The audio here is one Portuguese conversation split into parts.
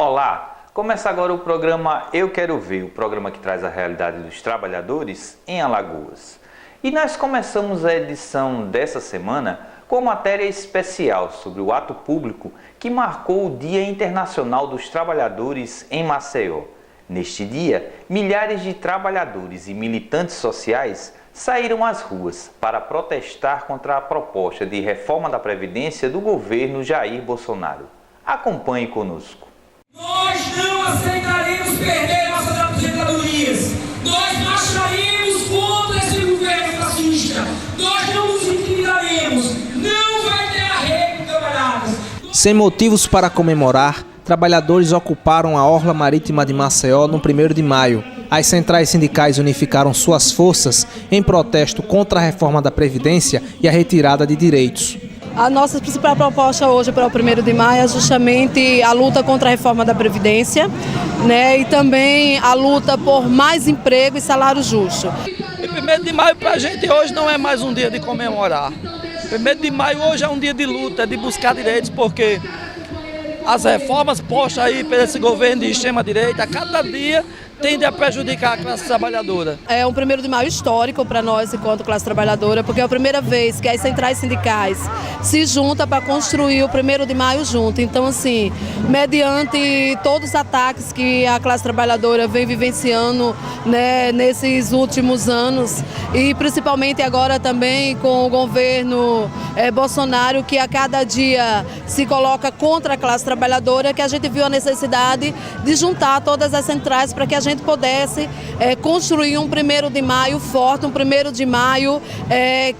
Olá, começa agora o programa Eu Quero Ver, o programa que traz a realidade dos trabalhadores em Alagoas. E nós começamos a edição dessa semana com matéria especial sobre o ato público que marcou o Dia Internacional dos Trabalhadores em Maceió. Neste dia, milhares de trabalhadores e militantes sociais saíram às ruas para protestar contra a proposta de reforma da Previdência do governo Jair Bolsonaro. Acompanhe conosco. Nós não aceitaremos perder nossas aposentadorias. Nós marcharemos contra esse governo fascista. Nós não nos intimidaremos. Não vai ter arrego, camaradas. Sem motivos para comemorar, trabalhadores ocuparam a orla marítima de Maceió no 1º de maio. As centrais sindicais unificaram suas forças em protesto contra a reforma da Previdência e a retirada de direitos. A nossa principal proposta hoje para o 1º de maio é justamente a luta contra a reforma da Previdência, e também a luta por mais emprego e salário justo. E 1º de maio para a gente hoje não é mais um dia de comemorar. 1º de maio hoje é um dia de luta, de buscar direitos, porque as reformas postas aí por esse governo de extrema-direita, a cada dia tende a prejudicar a classe trabalhadora. É um 1º de maio histórico para nós enquanto classe trabalhadora, porque é a primeira vez que as centrais sindicais se juntam para construir o 1º de maio junto. Então, assim, mediante todos os ataques que a classe trabalhadora vem vivenciando, nesses últimos anos, e principalmente agora também com o governo Bolsonaro, que a cada dia se coloca contra a classe trabalhadora, que a gente viu a necessidade de juntar todas as centrais para que a gente pudesse construir um 1º de maio forte, um 1º de maio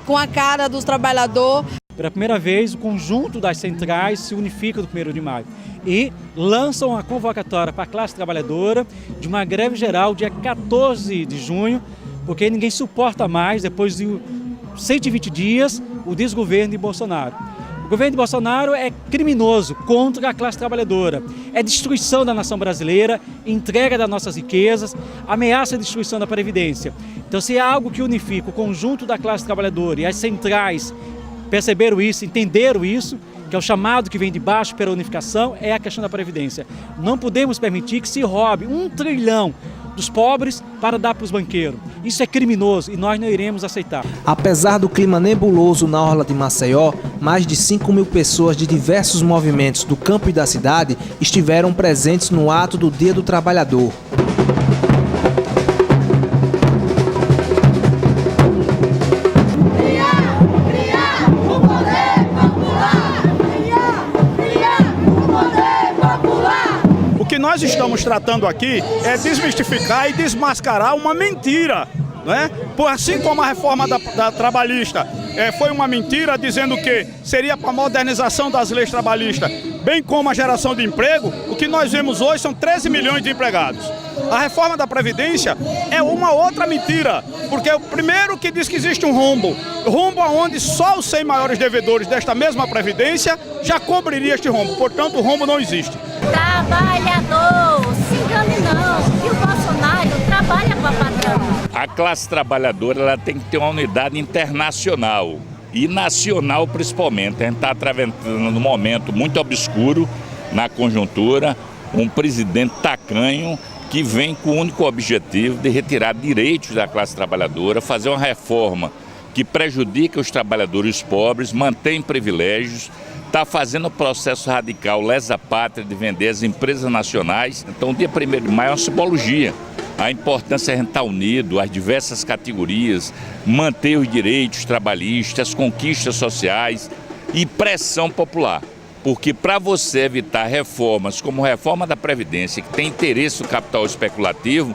com a cara dos trabalhadores. Pela primeira vez, o conjunto das centrais se unifica no 1º de maio e lançam a convocatória para a classe trabalhadora de uma greve geral dia 14 de junho, porque ninguém suporta mais, depois de 120 dias, o desgoverno de Bolsonaro. O governo de Bolsonaro é criminoso contra a classe trabalhadora, é destruição da nação brasileira, entrega das nossas riquezas, ameaça a destruição da Previdência. Então, se é algo que unifica o conjunto da classe trabalhadora e as centrais perceberam isso, entenderam isso, que é o chamado que vem de baixo pela unificação, é a questão da Previdência. Não podemos permitir que se roube 1 trilhão dos pobres para dar para os banqueiros. Isso é criminoso e nós não iremos aceitar. Apesar do clima nebuloso na orla de Maceió, mais de 5.000 pessoas de diversos movimentos do campo e da cidade estiveram presentes no ato do Dia do Trabalhador. O que nós estamos tratando aqui é desmistificar e desmascarar uma mentira, Assim como a reforma da trabalhista foi uma mentira, dizendo que seria para a modernização das leis trabalhistas, bem como a geração de emprego, o que nós vemos hoje são 13 milhões de empregados. A reforma da Previdência é uma outra mentira, porque é o primeiro que diz que existe um rombo onde só os 100 maiores devedores desta mesma Previdência já cobriria este rombo, portanto o rombo não existe. Trabalhador, se engane não, e o Bolsonaro trabalha com a patrão. A classe trabalhadora ela tem que ter uma unidade internacional e nacional principalmente. A gente está atravessando um momento muito obscuro na conjuntura, um presidente tacanho que vem com o único objetivo de retirar direitos da classe trabalhadora, fazer uma reforma que prejudica os trabalhadores pobres, mantém privilégios, está fazendo um processo radical lesa-pátria de vender as empresas nacionais. Então o dia 1º de maio é uma simbologia. A importância é a gente estar unido, as diversas categorias, manter os direitos trabalhistas, conquistas sociais e pressão popular. Porque para você evitar reformas como a reforma da Previdência, que tem interesse no capital especulativo,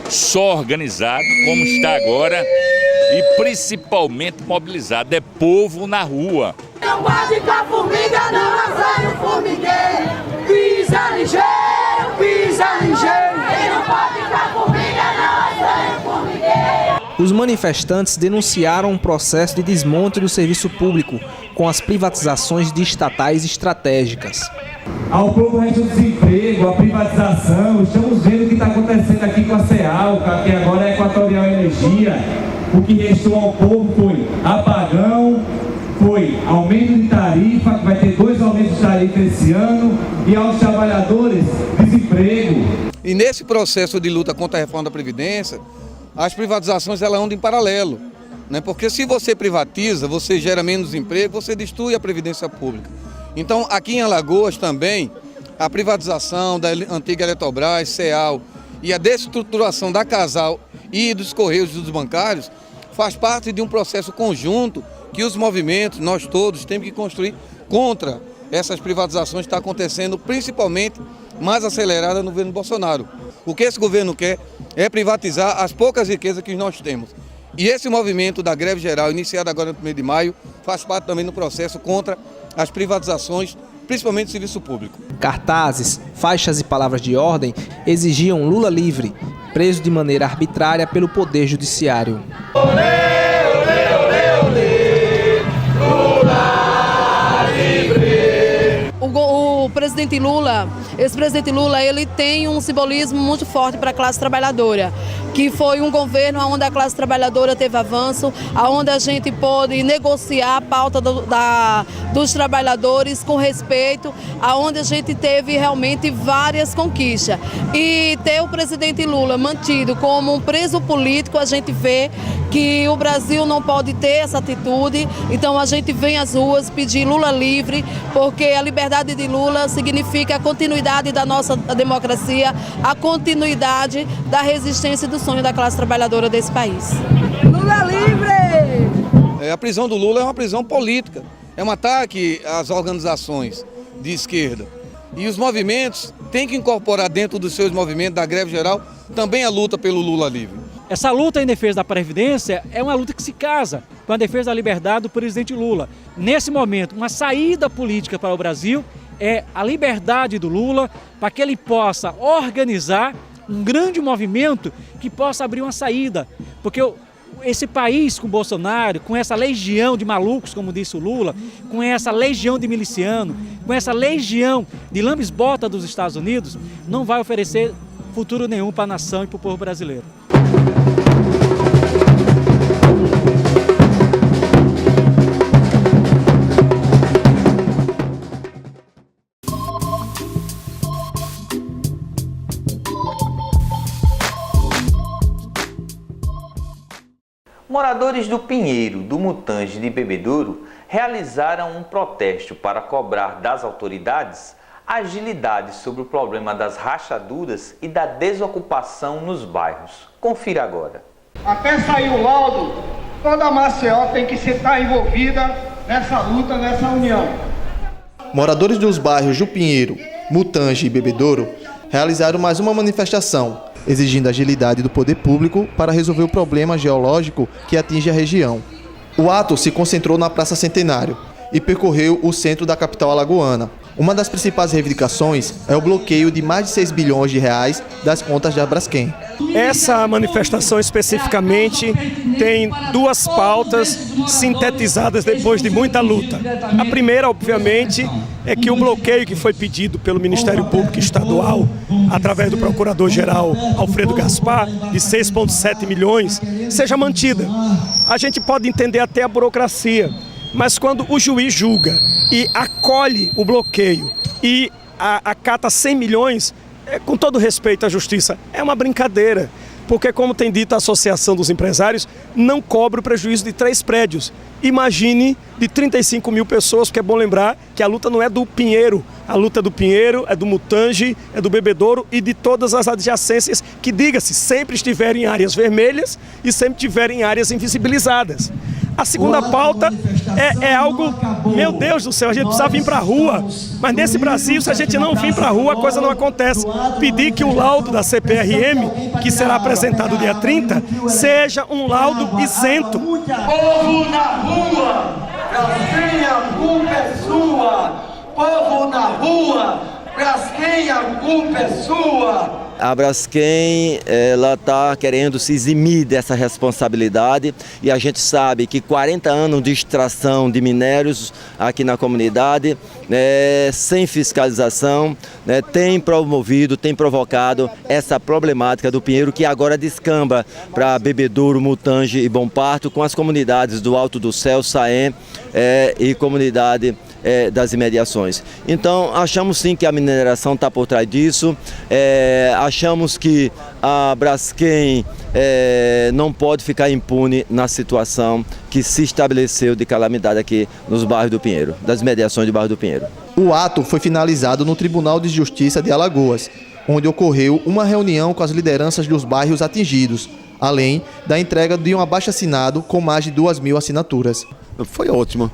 só organizado, como está agora, e principalmente mobilizado, é povo na rua. Não guarde com a formiga, não azar o formigueiro. Pisa ligeiro, pisa ligeiro. Quem não pode com a formiga, não azar o formigueiro. Os manifestantes denunciaram um processo de desmonte do serviço público com as privatizações de estatais estratégicas. Ao povo resta o desemprego, a privatização, estamos vendo o que está acontecendo aqui com a CEAL, que agora é Equatorial Energia. O que restou ao povo foi apagão, foi aumento de tarifa, que vai ter 2 aumentos de tarifa esse ano, e aos trabalhadores desemprego. E nesse processo de luta contra a reforma da Previdência, as privatizações elas andam em paralelo, né? Porque se você privatiza, você gera menos emprego, você destrui a Previdência Pública. Então, aqui em Alagoas também, a privatização da antiga Eletrobras, CEAL e a destruturação da Casal e dos Correios e dos bancários faz parte de um processo conjunto que os movimentos, nós todos, temos que construir contra essas privatizações que estão acontecendo, principalmente mais acelerada no governo Bolsonaro. O que esse governo quer é privatizar as poucas riquezas que nós temos. E esse movimento da greve geral, iniciado agora no 1º de maio, faz parte também do processo contra as privatizações, principalmente do serviço público. Cartazes, faixas e palavras de ordem exigiam Lula livre, preso de maneira arbitrária pelo Poder Judiciário. O presidente Lula, ex-presidente Lula, ele tem um simbolismo muito forte para a classe trabalhadora, que foi um governo onde a classe trabalhadora teve avanço, onde a gente pôde negociar a pauta dos trabalhadores com respeito, onde a gente teve realmente várias conquistas. E ter o presidente Lula mantido como um preso político, a gente vê que o Brasil não pode ter essa atitude, então a gente vem às ruas pedir Lula livre, porque a liberdade de Lula significa a continuidade da nossa democracia, a continuidade da resistência e do sonho da classe trabalhadora desse país. Lula livre! A prisão do Lula é uma prisão política, é um ataque às organizações de esquerda. E os movimentos têm que incorporar dentro dos seus movimentos da greve geral também a luta pelo Lula livre. Essa luta em defesa da Previdência é uma luta que se casa com a defesa da liberdade do presidente Lula. Nesse momento, uma saída política para o Brasil é a liberdade do Lula para que ele possa organizar um grande movimento que possa abrir uma saída. Porque esse país com Bolsonaro, com essa legião de malucos, como disse o Lula, com essa legião de milicianos, com essa legião de lambisbota dos Estados Unidos, não vai oferecer futuro nenhum para a nação e para o povo brasileiro. Moradores do Pinheiro, do Mutange e de Bebedouro realizaram um protesto para cobrar das autoridades agilidade sobre o problema das rachaduras e da desocupação nos bairros. Confira agora. Até sair o laudo, toda a Maceió tem que estar envolvida nessa luta, nessa união. Moradores dos bairros do Pinheiro, Mutange e Bebedouro realizaram mais uma manifestação, exigindo agilidade do poder público para resolver o problema geológico que atinge a região. O ato se concentrou na Praça Centenário e percorreu o centro da capital alagoana. Uma das principais reivindicações é o bloqueio de mais de 6 bilhões de reais das contas da Braskem. Essa manifestação especificamente tem duas pautas sintetizadas depois de muita luta. A primeira, obviamente, é que o bloqueio que foi pedido pelo Ministério Público Estadual, através do Procurador-Geral Alfredo Gaspar, de 6,7 milhões, seja mantida. A gente pode entender até a burocracia, mas quando o juiz julga e acolhe o bloqueio e acata 100 milhões, com todo respeito à justiça, é uma brincadeira. Porque, como tem dito a Associação dos Empresários, não cobra o prejuízo de 3 prédios. Imagine de 35 mil pessoas, porque é bom lembrar que a luta não é do Pinheiro. A luta do Pinheiro é do Mutange, é do Bebedouro e de todas as adjacências que, diga-se, sempre estiverem em áreas vermelhas e sempre estiverem em áreas invisibilizadas. A segunda pauta é algo, meu Deus do céu, a gente precisa vir para a rua, mas nesse Brasil, se a gente não vir para a rua, a coisa não acontece. Pedir que o laudo da CPRM, que será apresentado dia 30, seja um laudo isento. Povo na rua, Braskem, a culpa é sua. Povo na rua, Braskem, a culpa é sua. A Braskem, ela está querendo se eximir dessa responsabilidade e a gente sabe que 40 anos de extração de minérios aqui na comunidade, sem fiscalização, tem promovido, tem provocado essa problemática do Pinheiro, que agora descamba para Bebedouro, Mutange e Bom Parto, com as comunidades do Alto do Céu, Saém e comunidade das imediações. Então, achamos sim que a mineração está por trás disso, achamos que a Braskem não pode ficar impune na situação que se estabeleceu de calamidade aqui nos bairros do Pinheiro, das imediações do bairro do Pinheiro. O ato foi finalizado no Tribunal de Justiça de Alagoas, onde ocorreu uma reunião com as lideranças dos bairros atingidos, além da entrega de um abaixo-assinado com mais de 2.000 assinaturas. Foi ótimo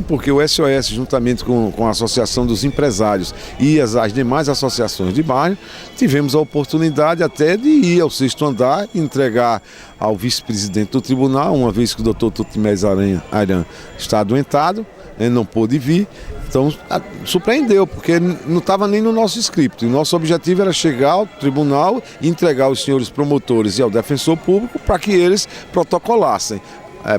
porque o SOS, juntamente com a Associação dos Empresários e as demais associações de bairro, tivemos a oportunidade até de ir ao 6º andar e entregar ao vice-presidente do tribunal, uma vez que o doutor Tutimés Aran está adoentado, ele não pôde vir. Então, surpreendeu, porque não estava nem no nosso script. O nosso objetivo era chegar ao tribunal e entregar aos senhores promotores e ao defensor público para que eles protocolassem,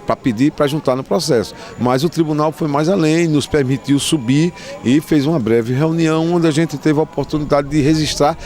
para pedir para juntar no processo. Mas o tribunal foi mais além, nos permitiu subir e fez uma breve reunião onde a gente teve a oportunidade de registrar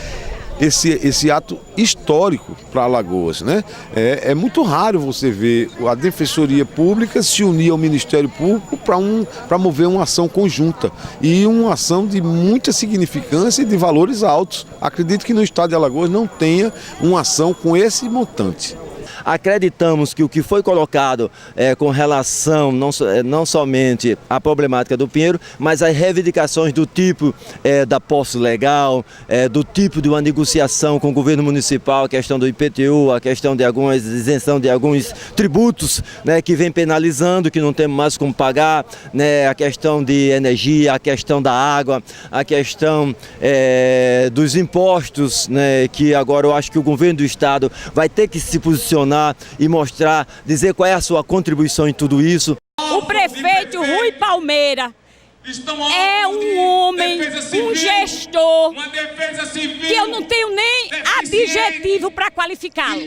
esse ato histórico para Alagoas, né? É muito raro você ver a Defensoria Pública se unir ao Ministério Público para mover uma ação conjunta e uma ação de muita significância e de valores altos. Acredito que no estado de Alagoas não tenha uma ação com esse montante. Acreditamos que o que foi colocado com relação não somente à problemática do Pinheiro, mas as reivindicações do tipo da posse legal, do tipo de uma negociação com o governo municipal, a questão do IPTU, a questão de algumas isenção de alguns tributos, né, que vem penalizando, que não temos mais como pagar, né, a questão de energia, a questão da água, a questão dos impostos, né, que agora eu acho que o governo do estado vai ter que se posicionar e mostrar, dizer qual é a sua contribuição em tudo isso. O prefeito Rui Palmeira é um homem, um gestor, que eu não tenho nem adjetivo para qualificá-lo.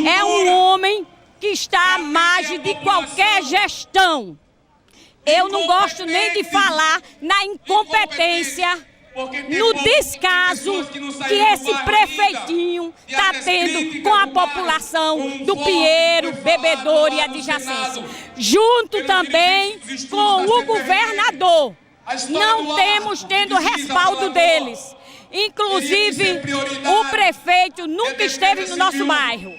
É um homem que está à margem de qualquer gestão. Eu não gosto nem de falar na incompetência, no descaso que esse prefeitinho está tendo com a população do Pinheiro, Bebedouro e adjacência. Junto também com o governador. Não temos tendo respaldo deles. Inclusive, o prefeito nunca esteve no nosso bairro.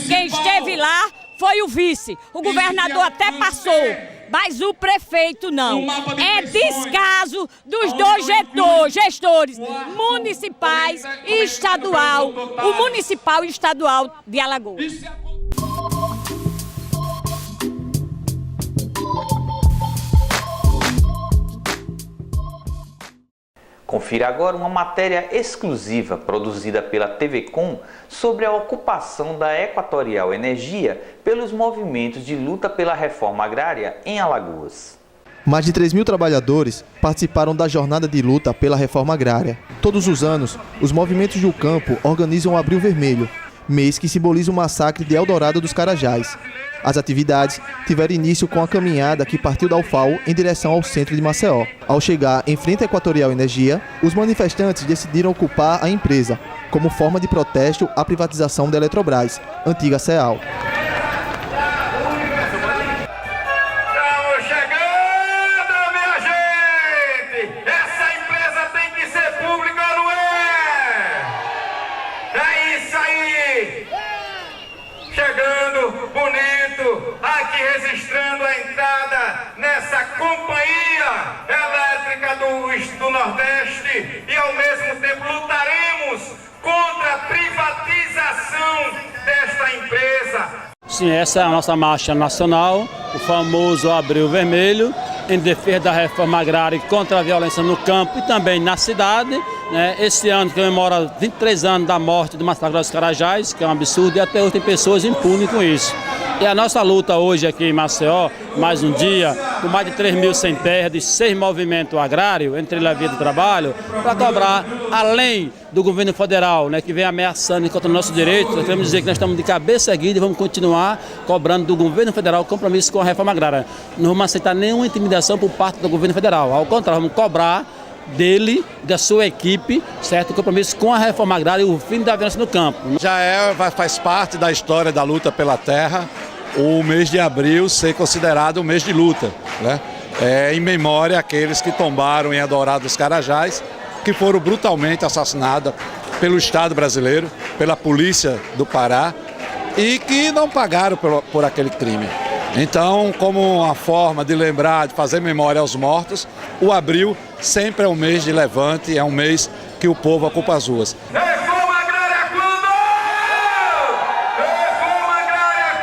Quem esteve lá foi o vice. O governador até passou, mas o prefeito não. É descaso dos dois gestores, municipais e estadual, o municipal e estadual de Alagoas. Confira agora uma matéria exclusiva produzida pela TV Com sobre a ocupação da Equatorial Energia pelos movimentos de luta pela reforma agrária em Alagoas. Mais de 3.000 trabalhadores participaram da jornada de luta pela reforma agrária. Todos os anos, os movimentos do campo organizam o Abril Vermelho, mês que simboliza o massacre de Eldorado dos Carajás. As atividades tiveram início com a caminhada que partiu da UFAO em direção ao centro de Maceió. Ao chegar em frente à Equatorial Energia, os manifestantes decidiram ocupar a empresa, como forma de protesto à privatização da Eletrobras, antiga CEAL. Registrando a entrada nessa companhia elétrica do Nordeste e ao mesmo tempo lutaremos contra a privatização desta empresa. Sim, essa é a nossa marcha nacional, o famoso Abril Vermelho, em defesa da reforma agrária e contra a violência no campo e também na cidade. Esse ano comemora 23 anos da morte do massacre dos Carajás, que é um absurdo, e até hoje tem pessoas impunes com isso. E a nossa luta hoje aqui em Maceió, mais um dia, com mais de 3.000 sem terra, de 6 movimentos agrários, entre ele e a Via do Trabalho, para cobrar, além do governo federal, que vem ameaçando contra o nosso direito, nós queremos dizer que nós estamos de cabeça erguida e vamos continuar cobrando do governo federal compromisso com a reforma agrária. Não vamos aceitar nenhuma intimidação por parte do governo federal, ao contrário, vamos cobrar dele, da sua equipe, certo? Compromisso com a reforma agrária e o fim da violência no campo. Faz parte da história da luta pela terra, o mês de abril ser considerado um mês de luta, né? em memória àqueles que tombaram em Eldorado dos Carajás, que foram brutalmente assassinados pelo Estado brasileiro, pela polícia do Pará, e que não pagaram por aquele crime. Então, como uma forma de lembrar, de fazer memória aos mortos, o abril sempre é um mês de levante, é um mês que o povo ocupa as ruas. Reforma agrária quando? Reforma agrária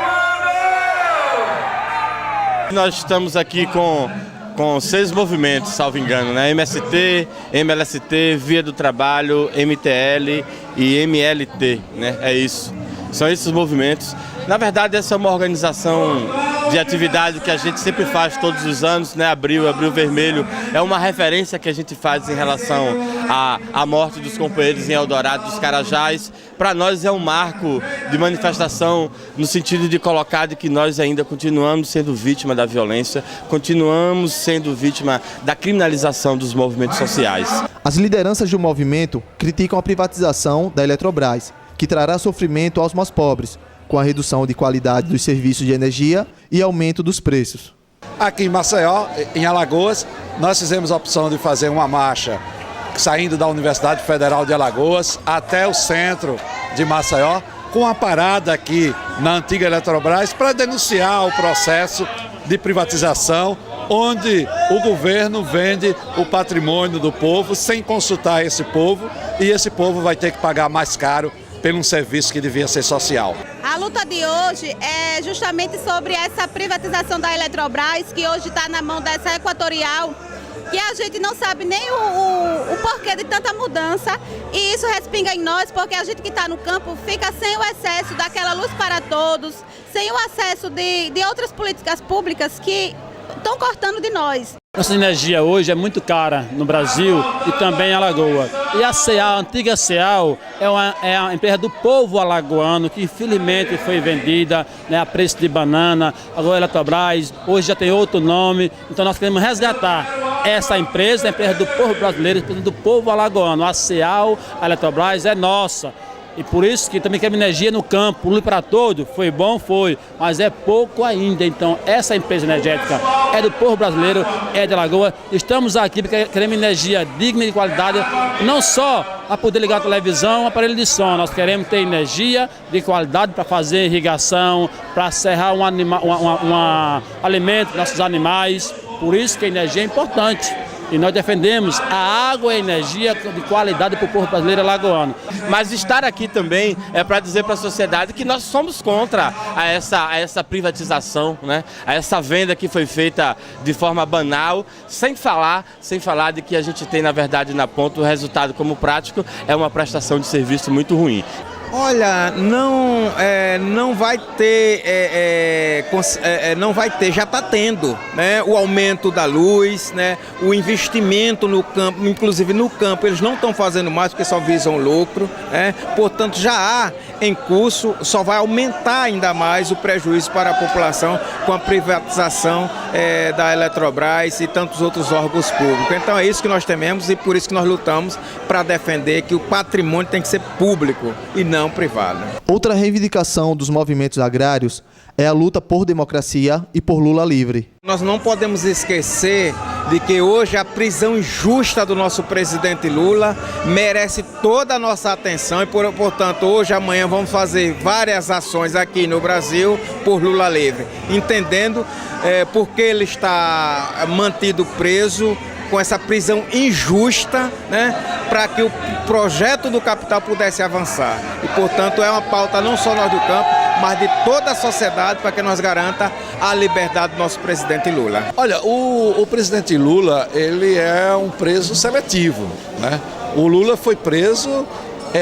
quando? Nós estamos aqui com 6 movimentos, salvo engano, né? MST, MLST, Via do Trabalho, MTL e MLT, né? É isso. São esses movimentos. Na verdade, essa é uma organização de atividade que a gente sempre faz todos os anos, né? Abril Vermelho, é uma referência que a gente faz em relação à morte dos companheiros em Eldorado dos Carajás. Para nós é um marco de manifestação no sentido de colocar de que nós ainda continuamos sendo vítima da violência, continuamos sendo vítima da criminalização dos movimentos sociais. As lideranças do movimento criticam a privatização da Eletrobras, que trará sofrimento aos mais pobres, com a redução de qualidade dos serviços de energia e aumento dos preços. Aqui em Maceió, em Alagoas, nós fizemos a opção de fazer uma marcha saindo da Universidade Federal de Alagoas até o centro de Maceió, com uma parada aqui na antiga Eletrobras para denunciar o processo de privatização, onde o governo vende o patrimônio do povo sem consultar esse povo, e esse povo vai ter que pagar mais caro pelo um serviço que devia ser social. A luta de hoje é justamente sobre essa privatização da Eletrobras, que hoje está na mão dessa Equatorial, que a gente não sabe nem o porquê de tanta mudança, e isso respinga em nós, porque a gente que está no campo fica sem o acesso daquela luz para todos, sem o acesso de outras políticas públicas que estão cortando de nós. Nossa energia hoje é muito cara no Brasil e também em Alagoas. E a CEAL, a antiga CEAL, é uma empresa do povo alagoano que infelizmente foi vendida, né, a preço de banana. Agora a Eletrobras, hoje já tem outro nome. Então nós queremos resgatar essa empresa, a empresa do povo brasileiro, do povo alagoano. A CEAL, a Eletrobras é nossa. E por isso que também queremos energia no campo, luz para todo, foi bom, foi, mas é pouco ainda. Então essa empresa energética é do povo brasileiro, é de Alagoas. Estamos aqui porque queremos energia digna e de qualidade, não só para poder ligar a televisão, um aparelho de som. Nós queremos ter energia de qualidade para fazer irrigação, para serrar um alimento para nossos animais. Por isso que a energia é importante. E nós defendemos a água e a energia de qualidade para o povo brasileiro alagoano. Mas estar aqui também é para dizer para a sociedade que nós somos contra essa privatização, né? A essa venda que foi feita de forma banal, sem falar de que a gente tem, na verdade, na ponta, o resultado como prático é uma prestação de serviço muito ruim. Olha, não vai ter, já está tendo, né, o aumento da luz, né, o investimento no campo, inclusive no campo eles não estão fazendo mais porque só visam lucro, né, portanto já há em curso, só vai aumentar ainda mais o prejuízo para a população com a privatização da Eletrobras e tantos outros órgãos públicos. Então é isso que nós tememos e por isso que nós lutamos para defender que o patrimônio tem que ser público e não privado. Outra reivindicação dos movimentos agrários é a luta por democracia e por Lula livre. Nós não podemos esquecer de que hoje a prisão injusta do nosso presidente Lula merece toda a nossa atenção e, portanto, hoje, amanhã, vamos fazer várias ações aqui no Brasil por Lula livre, entendendo porque ele está mantido preso com essa prisão injusta, né, para que o projeto do capital pudesse avançar. E, portanto, é uma pauta não só nós do campo, mas de toda a sociedade para que nós garanta a liberdade do nosso presidente Lula. Olha, o presidente Lula, ele é um preso seletivo, né? O Lula foi preso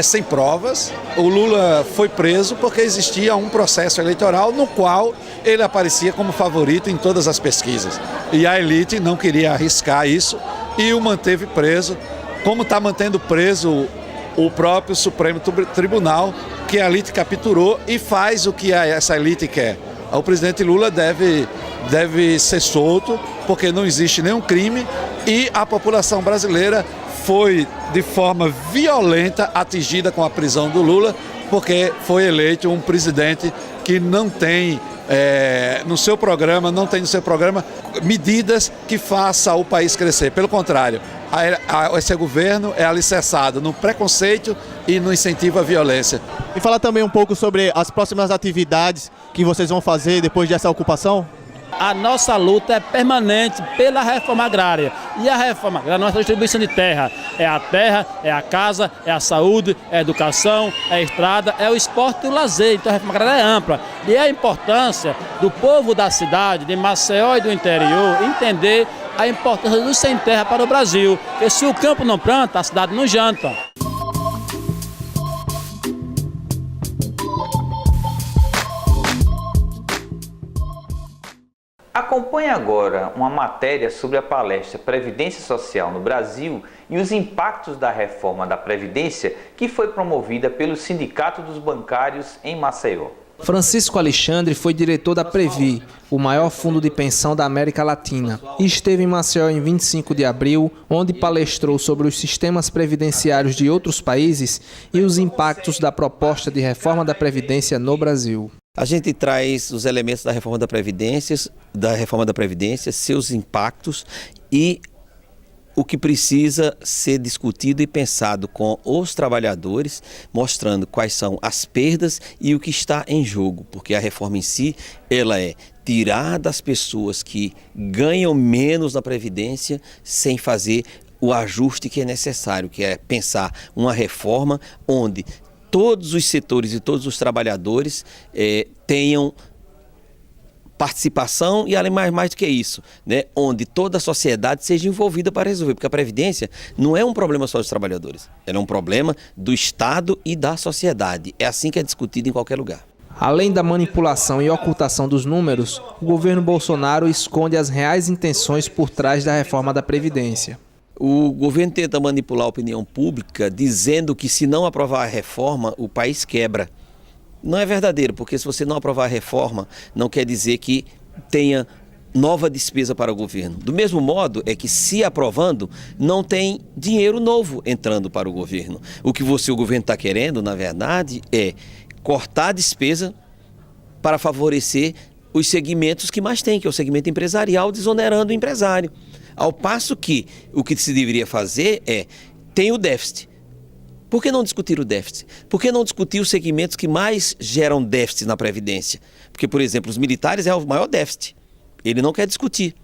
sem provas. O Lula foi preso porque existia um processo eleitoral no qual ele aparecia como favorito em todas as pesquisas. E a elite não queria arriscar isso e o manteve preso, como está mantendo preso o próprio Supremo Tribunal, que a elite capturou e faz o que essa elite quer. O presidente Lula deve ser solto porque não existe nenhum crime e a população brasileira foi de forma violenta atingida com a prisão do Lula, porque foi eleito um presidente que não tem no seu programa, não tem no seu programa medidas que façam o país crescer. Pelo contrário, esse governo é alicerçado no preconceito e no incentivo à violência. E falar também um pouco sobre as próximas atividades que vocês vão fazer depois dessa ocupação? A nossa luta é permanente pela reforma agrária. E a reforma agrária, a nossa distribuição de terra, é a casa, é a saúde, é a educação, é a estrada, é o esporte e o lazer. Então a reforma agrária é ampla. E a importância do povo da cidade, de Maceió e do interior, entender a importância do sem terra para o Brasil. Porque se o campo não planta, a cidade não janta. Acompanhe agora uma matéria sobre a palestra Previdência Social no Brasil e os impactos da reforma da Previdência que foi promovida pelo Sindicato dos Bancários em Maceió. Francisco Alexandre foi diretor da Previ, o maior fundo de pensão da América Latina, e esteve em Maceió em 25 de abril, onde palestrou sobre os sistemas previdenciários de outros países e os impactos da proposta de reforma da Previdência no Brasil. A gente traz os elementos da reforma da Previdência, seus impactos e o que precisa ser discutido e pensado com os trabalhadores, mostrando quais são as perdas e o que está em jogo, porque a reforma em si, ela é tirar das pessoas que ganham menos na Previdência sem fazer o ajuste que é necessário, que é pensar uma reforma onde todos os setores e todos os trabalhadores tenham participação e, além mais do que isso, né, onde toda a sociedade seja envolvida para resolver, porque a Previdência não é um problema só dos trabalhadores, ela é um problema do Estado e da sociedade. É assim que é discutido em qualquer lugar. Além da manipulação e ocultação dos números, o governo Bolsonaro esconde as reais intenções por trás da reforma da Previdência. O governo tenta manipular a opinião pública dizendo que se não aprovar a reforma, o país quebra. Não é verdadeiro, porque se você não aprovar a reforma, não quer dizer que tenha nova despesa para o governo. Do mesmo modo é que, se aprovando, não tem dinheiro novo entrando para o governo. O que o governo está querendo, na verdade, é cortar a despesa para favorecer os segmentos que mais tem, que é o segmento empresarial, desonerando o empresário. Ao passo que o que se deveria fazer tem o déficit. Por que não discutir o déficit? Por que não discutir os segmentos que mais geram déficit na Previdência? Porque, por exemplo, os militares é o maior déficit. Ele não quer discutir.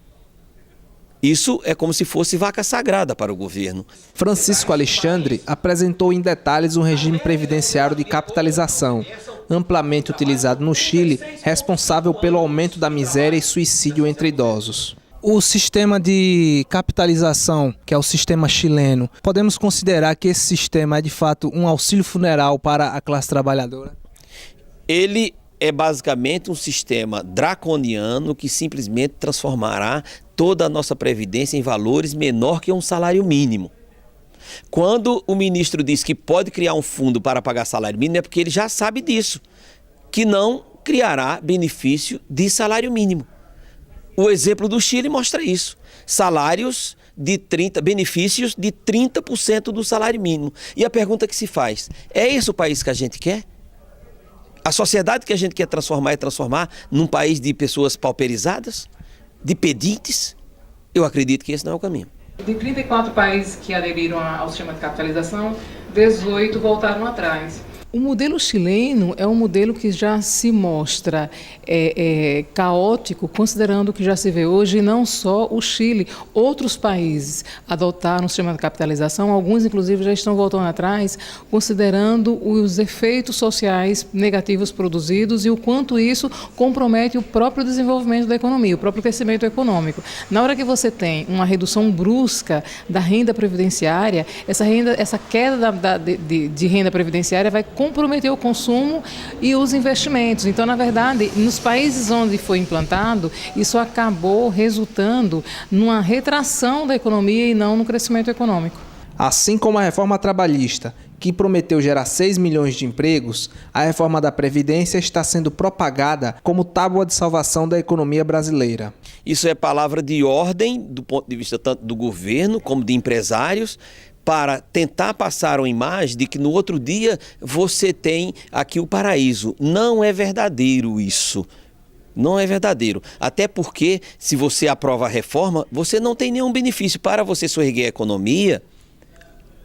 Isso é como se fosse vaca sagrada para o governo. Francisco Alexandre apresentou em detalhes um regime previdenciário de capitalização, amplamente utilizado no Chile, responsável pelo aumento da miséria e suicídio entre idosos. O sistema de capitalização, que é o sistema chileno, podemos considerar que esse sistema é de fato um auxílio funeral para a classe trabalhadora? Ele é basicamente um sistema draconiano que simplesmente transformará toda a nossa previdência em valores menor que um salário mínimo. Quando o ministro diz que pode criar um fundo para pagar salário mínimo, é porque ele já sabe disso, que não criará benefício de salário mínimo. O exemplo do Chile mostra isso. Salários benefícios de 30% do salário mínimo. E a pergunta que se faz, é esse o país que a gente quer? A sociedade que a gente quer transformar num país de pessoas pauperizadas? De pedintes? Eu acredito que esse não é o caminho. De 34 países que aderiram ao sistema de capitalização, 18 voltaram atrás. O modelo chileno é um modelo que já se mostra caótico, considerando que já se vê hoje não só o Chile, outros países adotaram o sistema de capitalização, alguns inclusive já estão voltando atrás, considerando os efeitos sociais negativos produzidos e o quanto isso compromete o próprio desenvolvimento da economia, o próprio crescimento econômico. Na hora que você tem uma redução brusca da renda previdenciária, essa queda de renda previdenciária vai comprometer o consumo e os investimentos. Então, na verdade, nos países onde foi implantado, isso acabou resultando numa retração da economia e não no crescimento econômico. Assim como a reforma trabalhista, que prometeu gerar 6 milhões de empregos, a reforma da Previdência está sendo propagada como tábua de salvação da economia brasileira. Isso é palavra de ordem do ponto de vista tanto do governo como de empresários, para tentar passar uma imagem de que no outro dia você tem aqui o paraíso. Não é verdadeiro isso. Não é verdadeiro. Até porque, se você aprova a reforma, você não tem nenhum benefício. Para você soerguer a economia,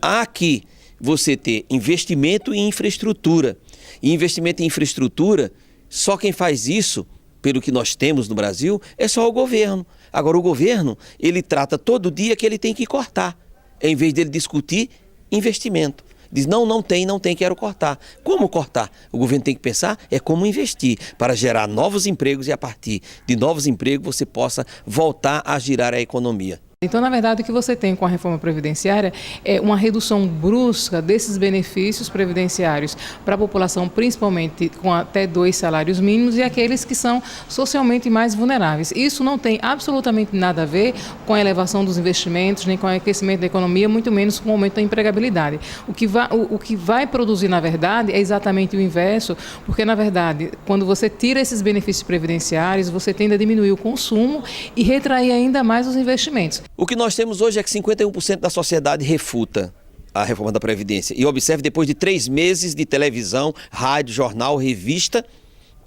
há que você ter investimento em infraestrutura. E investimento em infraestrutura, só quem faz isso, pelo que nós temos no Brasil, é só o governo. Agora, o governo, ele trata todo dia que ele tem que cortar, em vez dele discutir investimento. Diz, não tem, quero cortar. Como cortar? O governo tem que pensar como investir para gerar novos empregos e a partir de novos empregos você possa voltar a girar a economia. Então, na verdade, o que você tem com a reforma previdenciária é uma redução brusca desses benefícios previdenciários para a população, principalmente com até 2 salários mínimos e aqueles que são socialmente mais vulneráveis. Isso não tem absolutamente nada a ver com a elevação dos investimentos, nem com o aquecimento da economia, muito menos com o aumento da empregabilidade. O que vai produzir, na verdade, é exatamente o inverso, porque, na verdade, quando você tira esses benefícios previdenciários, você tende a diminuir o consumo e retrair ainda mais os investimentos. O que nós temos hoje é que 51% da sociedade refuta a reforma da Previdência. E observe, depois de 3 meses de televisão, rádio, jornal, revista,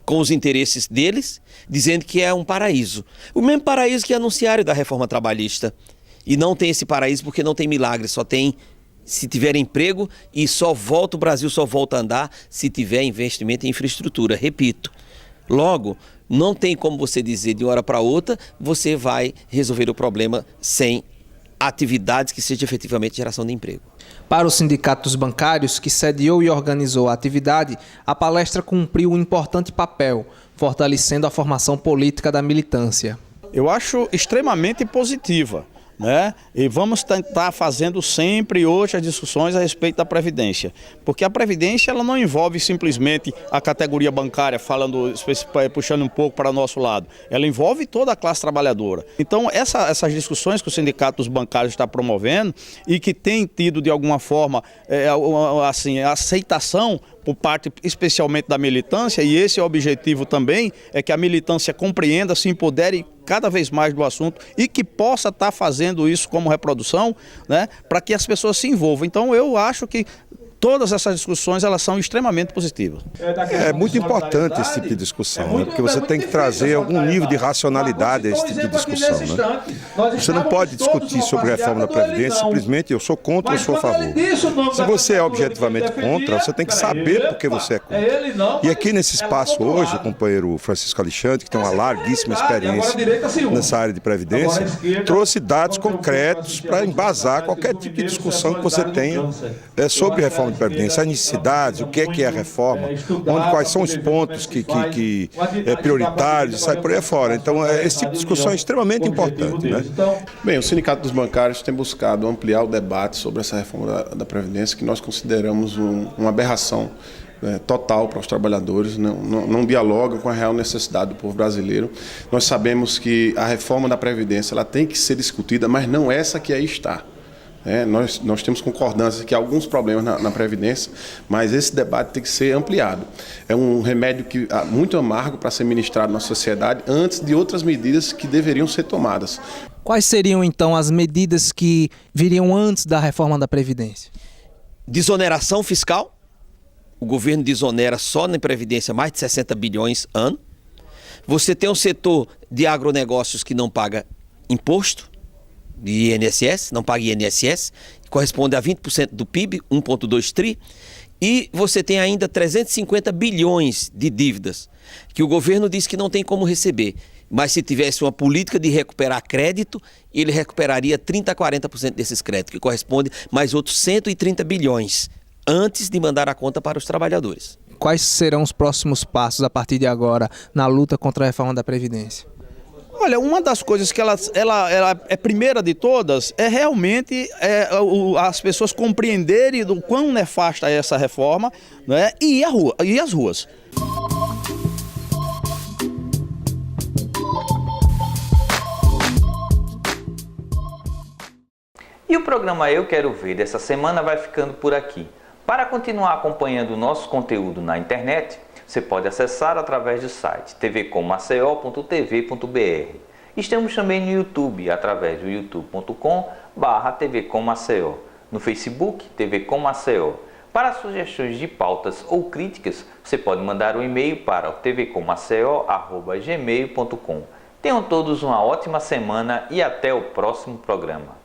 com os interesses deles, dizendo que é um paraíso. O mesmo paraíso que anunciaram da reforma trabalhista. E não tem esse paraíso porque não tem milagre, só tem se tiver emprego e o Brasil só volta a andar se tiver investimento em infraestrutura. Repito, logo, não tem como você dizer de uma hora para outra, você vai resolver o problema sem atividades que sejam efetivamente geração de emprego. Para o Sindicato dos Bancários, que sediou e organizou a atividade, a palestra cumpriu um importante papel, fortalecendo a formação política da militância. Eu acho extremamente positiva, né? E vamos tentar fazendo sempre hoje as discussões a respeito da Previdência, porque a Previdência ela não envolve simplesmente a categoria bancária, puxando um pouco para o nosso lado, ela envolve toda a classe trabalhadora. Então essas discussões que o Sindicato dos Bancários está promovendo e que tem tido de alguma forma a aceitação por parte especialmente da militância, e esse é o objetivo também, é que a militância compreenda, se empodere cada vez mais do assunto e que possa estar fazendo isso como reprodução, né, para que as pessoas se envolvam. Então eu acho que todas essas discussões elas são extremamente positivas. É muito importante esse tipo de discussão, né? Porque você tem que trazer algum nível de racionalidade a esse tipo de discussão. Né? Você não pode discutir sobre a reforma da Previdência simplesmente eu sou contra ou sou a favor. Se você é objetivamente contra, você tem que saber por que você é contra. E aqui nesse espaço hoje, o companheiro Francisco Alexandre, que tem uma larguíssima experiência nessa área de Previdência, trouxe dados concretos para embasar qualquer tipo de discussão que você tenha sobre reforma de Previdência, as necessidades, o que é a reforma, quais são os pontos que prioritários, e sai por aí fora. Então, esse tipo de discussão é extremamente importante. Né? Bem, o Sindicato dos Bancários tem buscado ampliar o debate sobre essa reforma da Previdência, que nós consideramos uma aberração total para os trabalhadores, não dialoga com a real necessidade do povo brasileiro. Nós sabemos que a reforma da Previdência ela tem que ser discutida, mas não essa que aí está. Nós temos concordância que há alguns problemas na Previdência, mas esse debate tem que ser ampliado. É um remédio muito amargo para ser ministrado na sociedade antes de outras medidas que deveriam ser tomadas. Quais seriam, então, as medidas que viriam antes da reforma da Previdência? Desoneração fiscal. O governo desonera só na Previdência mais de 60 bilhões ano. Você tem um setor de agronegócios que não paga imposto de INSS, não paga INSS, corresponde a 20% do PIB, 1,2 tri, e você tem ainda 350 bilhões de dívidas, que o governo diz que não tem como receber, mas se tivesse uma política de recuperar crédito, ele recuperaria 30% a 40% desses créditos, que corresponde a mais outros 130 bilhões, antes de mandar a conta para os trabalhadores. Quais serão os próximos passos a partir de agora na luta contra a reforma da Previdência? Olha, uma das coisas que ela é primeira de todas é realmente as pessoas compreenderem do quão nefasta é essa reforma, né, e as ruas. E o programa Eu Quero Ver dessa semana vai ficando por aqui. Para continuar acompanhando o nosso conteúdo na internet, você pode acessar através do site tvcommaceo.tv.br. Estamos também no YouTube, através do youtube.com/tvcommaceo. No Facebook, TV Com Maceo. Para sugestões de pautas ou críticas, você pode mandar um e-mail para tvcommaceo@gmail.com. Tenham todos uma ótima semana e até o próximo programa.